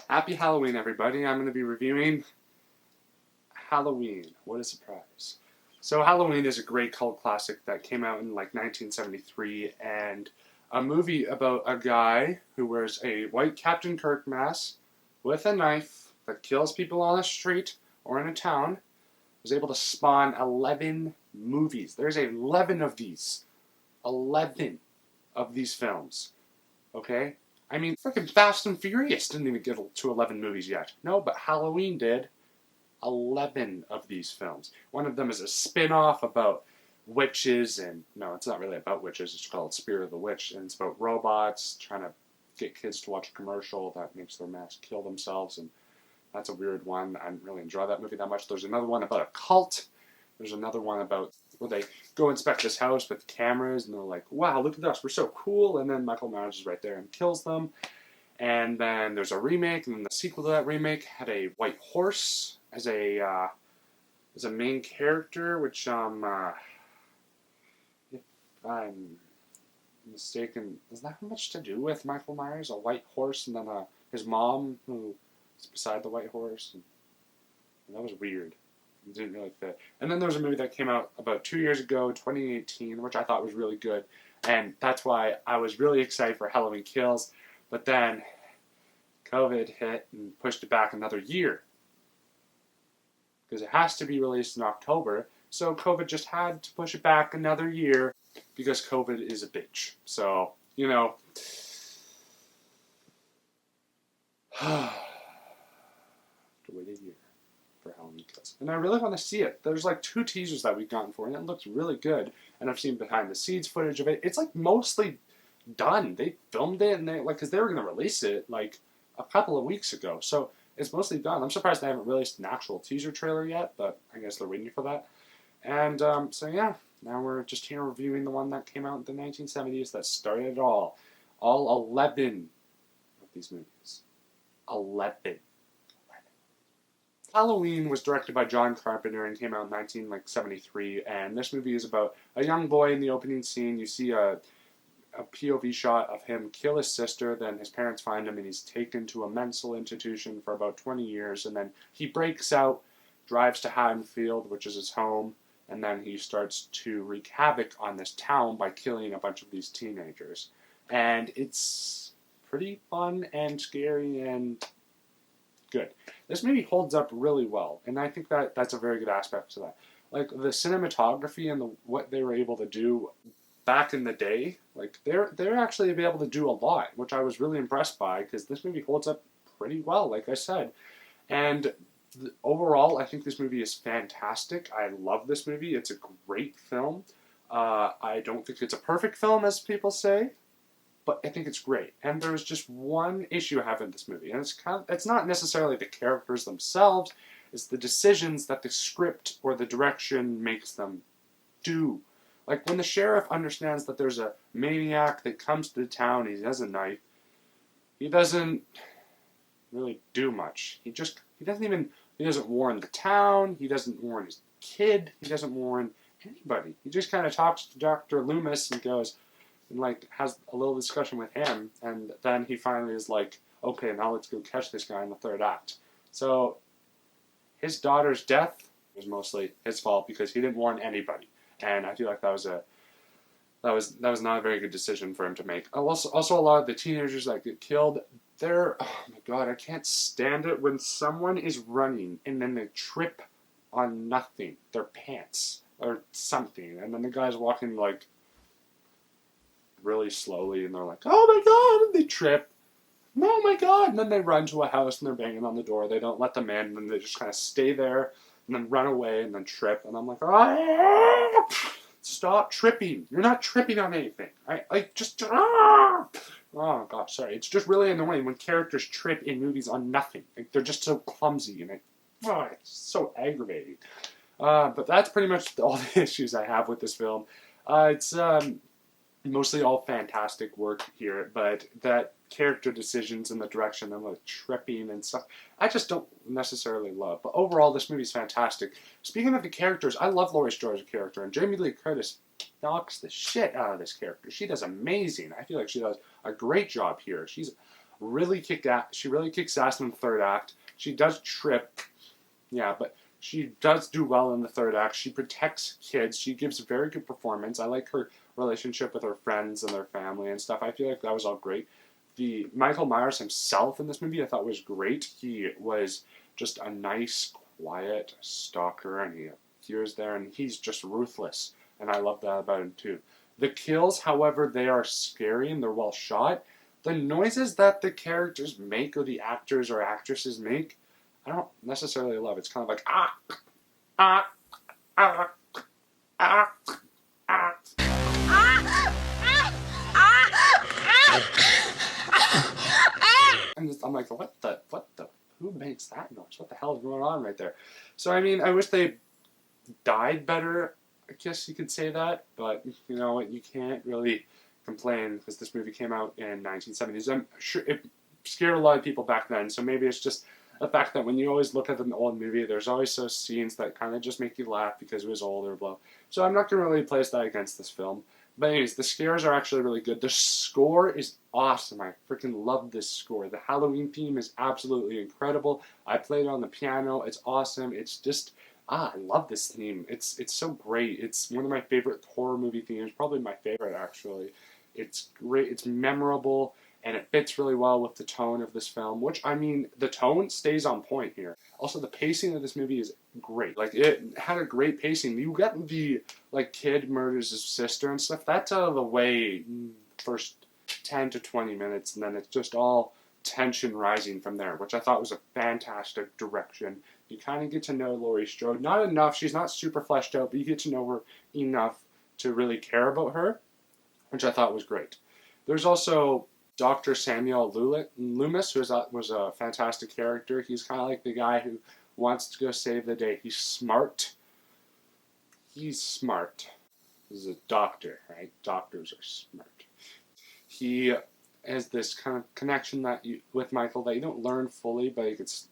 Happy Halloween, everybody. I'm going to be reviewing Halloween. What a surprise. So, Halloween is a great cult classic that came out in like 1973 and a movie about a guy who wears a white Captain Kirk mask with a knife that kills people on the street or in a town. Was able to spawn 11 movies. There's 11 of these. 11 of these films. Okay? I mean, freaking Fast and Furious didn't even get to 11 movies yet. No, but Halloween did. 11 of these films. One of them is a spin-off about witches, and no, it's not really about witches. It's called Spirit of the Witch, and it's about robots trying to get kids to watch a commercial that makes their mask kill themselves, and that's a weird one. I didn't really enjoy that movie that much. There's another one about a cult. There's another one about where they go inspect this house with cameras, and they're like, wow, look at us, we're so cool, and then Michael Myers is right there and kills them. And then there's a remake, and then the sequel to that remake had a white horse as a main character, which if I'm mistaken, does that have much to do with Michael Myers? A white horse, and then his mom who is beside the white horse. And that was weird. It didn't really fit. And then there was a movie that came out about 2 years ago, 2018, which I thought was really good, and that's why I was really excited for Halloween Kills. But then COVID hit and pushed it back another year. Because it has to be released in October, so COVID just had to push it back another year because COVID is a bitch. So, you know, to wait a year for Halloween Kills. And I really want to see it. There's like 2 teasers that we've gotten for it, and it looks really good. And I've seen behind the scenes footage of it. It's like mostly done. They filmed it, and because they were going to release it like a couple of weeks ago. So it's mostly done. I'm surprised they haven't released an actual teaser trailer yet, but I guess they're waiting for that. And so yeah, now we're just here reviewing the one that came out in the 1970s that started it all. All 11 of these movies. 11. Halloween was directed by John Carpenter and came out in 1973. And this movie is about a young boy. In the opening scene, you see a POV shot of him kill his sister, then his parents find him and he's taken to a mental institution for about 20 years, and then he breaks out, drives to Haddonfield, which is his home, and then he starts to wreak havoc on this town by killing a bunch of these teenagers. And it's pretty fun and scary and good. This movie holds up really well, and I think that that's a very good aspect to that. Like the cinematography and what they were able to do back in the day, like they're actually able to do a lot, which I was really impressed by because this movie holds up pretty well, like I said. And overall, I think this movie is fantastic. I love this movie. It's a great film. I don't think it's a perfect film, as people say, but I think it's great. And there's just one issue I have in this movie, and it's not necessarily the characters themselves. It's the decisions that the script or the direction makes them do. Like, when the sheriff understands that there's a maniac that comes to the town, he has a knife, he doesn't really do much. He doesn't warn the town, he doesn't warn his kid, he doesn't warn anybody. He just kind of talks to Dr. Loomis and goes, and has a little discussion with him, and then he finally is like, okay, now let's go catch this guy in the third act. So, his daughter's death was mostly his fault because he didn't warn anybody. And I feel like that was not a very good decision for him to make. Also, a lot of the teenagers that get killed, oh my god, I can't stand it when someone is running and then they trip on nothing, their pants or something, and then the guy's walking like really slowly, and they're like, oh my god, and they trip. Oh my god, and then they run to a house and they're banging on the door. They don't let them in, and they just kind of stay there. And then run away and then trip, and I'm like, ah, stop tripping. You're not tripping on anything. Oh gosh, sorry. It's just really annoying when characters trip in movies on nothing. Like, they're just so clumsy, and it's so aggravating. But that's pretty much all the issues I have with this film. It's mostly all fantastic work here, but that character decisions and the direction and the tripping and stuff, I just don't necessarily love. But overall, this movie's fantastic. Speaking of the characters, I love Laurie Strode's character, and Jamie Lee Curtis knocks the shit out of this character. She does amazing. I feel like she does a great job here. She's She really kicks ass in the third act. She does trip, yeah, but she does do well in the third act. She protects kids. She gives a very good performance. I like her relationship with her friends and their family and stuff. I feel like that was all great. The Michael Myers himself in this movie I thought was great. He was just a nice, quiet stalker, and he appears there, and he's just ruthless, and I love that about him too. The kills, however, they are scary and they're well shot. The noises that the characters make, or the actors or actresses make, I don't necessarily love. It's kind of like ah, ah, ah, ah, ah. And I'm like, what the, who makes that noise? What the hell is going on right there? So I mean, I wish they died better. I guess you could say that, but you know what? You can't really complain because this movie came out in 1970s. I'm sure it scared a lot of people back then. So maybe it's just the fact that when you always look at an old movie, there's always those scenes that kind of just make you laugh because it was old or blah. So I'm not going to really place that against this film. But anyways, the scares are actually really good. The score is awesome. I freaking love this score. The Halloween theme is absolutely incredible. I played it on the piano. It's awesome. It's just, I love this theme. It's so great. It's one of my favorite horror movie themes. Probably my favorite, actually. It's great. It's memorable. And it fits really well with the tone of this film, which, I mean, the tone stays on point here. Also, the pacing of this movie is great. Like, it had a great pacing. You get the, like, kid murders his sister and stuff. That's out of the way first 10 to 20 minutes, and then it's just all tension rising from there, which I thought was a fantastic direction. You kind of get to know Laurie Strode. Not enough. She's not super fleshed out, but you get to know her enough to really care about her, which I thought was great. There's also Dr. Samuel Loomis, who was a fantastic character. He's kind of like the guy who wants to go save the day. He's smart. He's a doctor, right? Doctors are smart. He has this kind of connection with Michael that you don't learn fully, but it gets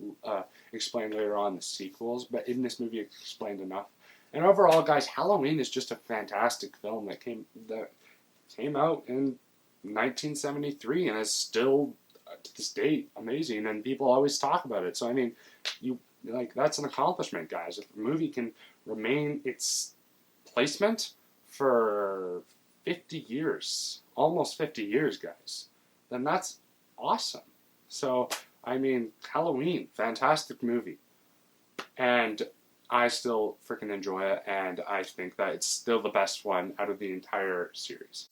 explained later on in the sequels. But in this movie, it's explained enough. And overall, guys, Halloween is just a fantastic film that came out in 1973 and is still to this date amazing, and people always talk about it. So I mean, that's an accomplishment, guys. If the movie can remain its placement for 50 years, almost 50 years, guys, then that's awesome. So I mean, Halloween, fantastic movie, and I still freaking enjoy it, and I think that it's still the best one out of the entire series.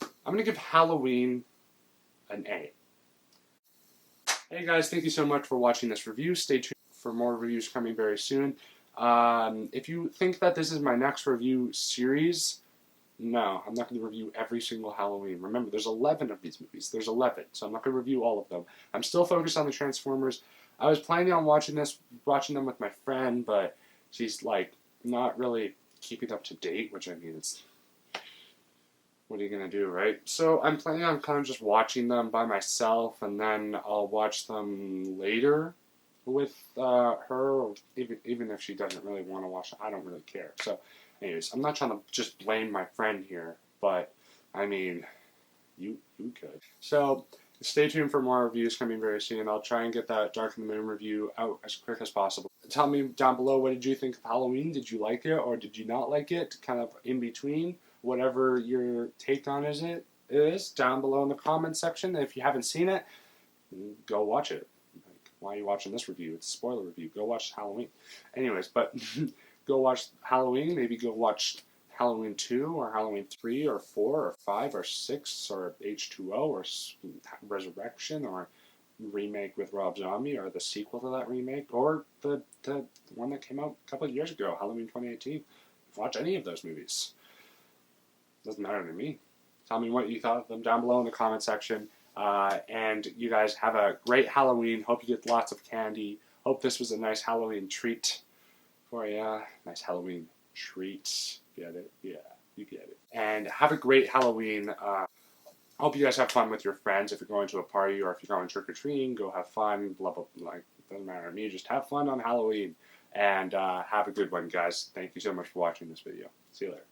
I'm going to give Halloween an A. Hey guys, thank you so much for watching this review. Stay tuned for more reviews coming very soon. If you think that this is my next review series, no, I'm not going to review every single Halloween. Remember, there's 11 of these movies. There's 11, so I'm not going to review all of them. I'm still focused on the Transformers. I was planning on watching them with my friend, but she's like not really keeping up to date, which I mean, it's, what are you going to do, right? So I'm planning on kind of just watching them by myself, and then I'll watch them later with her, even if she doesn't really want to watch them. I don't really care. So anyways, I'm not trying to just blame my friend here, but I mean, you could. So stay tuned for more reviews coming very soon. I'll try and get that Dark in the Moon review out as quick as possible. Tell me down below, what did you think of Halloween? Did you like it or did you not like it? Kind of in between. Whatever your take on it is, down below in the comments section. If you haven't seen it, go watch it. Like, why are you watching this review? It's a spoiler review. Go watch Halloween. Anyways, but go watch Halloween. Maybe go watch Halloween 2 or Halloween 3 or 4 or 5 or 6 or H2O or Resurrection or remake with Rob Zombie or the sequel to that remake or the one that came out a couple of years ago, Halloween 2018. Watch any of those movies. Doesn't matter to me. Tell me what you thought of them down below in the comment section. And you guys have a great Halloween. Hope you get lots of candy. Hope this was a nice Halloween treat for you. Nice Halloween treat. Get it? Yeah, you get it. And have a great Halloween. Hope you guys have fun with your friends. If you're going to a party or if you're going trick-or-treating, go have fun. Blah, blah, blah. Like, doesn't matter to me. Just have fun on Halloween. And have a good one, guys. Thank you so much for watching this video. See you later.